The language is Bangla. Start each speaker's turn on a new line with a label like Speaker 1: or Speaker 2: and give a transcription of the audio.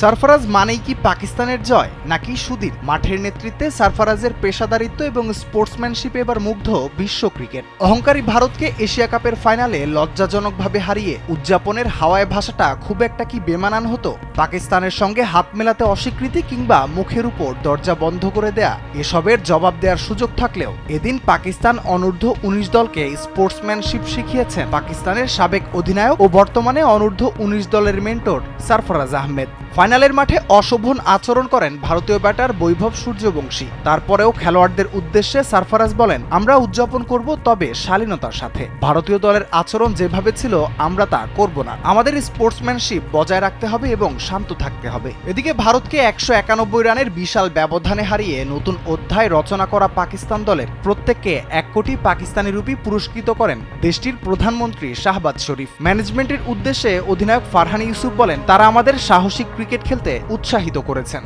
Speaker 1: সারফরাজ মানেই কি পাকিস্তানের জয় নাকি সুদীর? মাঠের নেতৃত্বে সারফরাজের পেশাদারিত্ব এবং স্পোর্টসম্যানশিপ এবার মুগ্ধ বিশ্ব ক্রিকেট। অহংকারী ভারতকে এশিয়া কাপের ফাইনালে লজ্জাজনকভাবে হারিয়ে উদযাপনের হাওয়ায় ভাষাটা খুব একটা কি বেমানান হতো? পাকিস্তানের সঙ্গে হাত মেলাতে অস্বীকৃতি কিংবা মুখের উপর দরজা বন্ধ করে দেয়া, এসবের জবাব দেওয়ার সুযোগ থাকলেও এদিন পাকিস্তান অনূর্ধ্ব ১৯ দলকে স্পোর্টসম্যানশিপ শিখিয়েছেন পাকিস্তানের সাবেক অধিনায়ক ও বর্তমানে অনূর্ধ্ব ১৯ দলের মেন্টর সারফরাজ আহমেদ। ফাইনালের মাঠে অশোভন আচরণ করেন ভারতীয় ব্যাটার বৈভব সূর্যবংশী। তারপরেও খেলোয়াড়দের উদ্দেশ্যে সারফরাজ বলেন, আমরা উদযাপন করব, তবে শালীনতার সাথে। ভারতীয় দলের আচরণ যেভাবে ছিল আমরা তা করব না। আমাদের স্পোর্টসম্যানশিপ বজায় রাখতে হবে এবং শান্ত থাকতে হবে। এদিকে ভারতকে ১৯১ রানের বিশাল ব্যবধানে হারিয়ে নতুন অধ্যায় রচনা করা পাকিস্তান দলের প্রত্যেককে ১ কোটি পাকিস্তানি রুপি পুরস্কৃত করেন দেশটির প্রধানমন্ত্রী শাহবাজ শরীফ। ম্যানেজমেন্টের উদ্দেশ্যে অধিনায়ক ফারহান ইউসুফ বলেন, তারা আমাদের সাহসিক ক্রিকেট খেলতে উৎসাহিত করেছেন।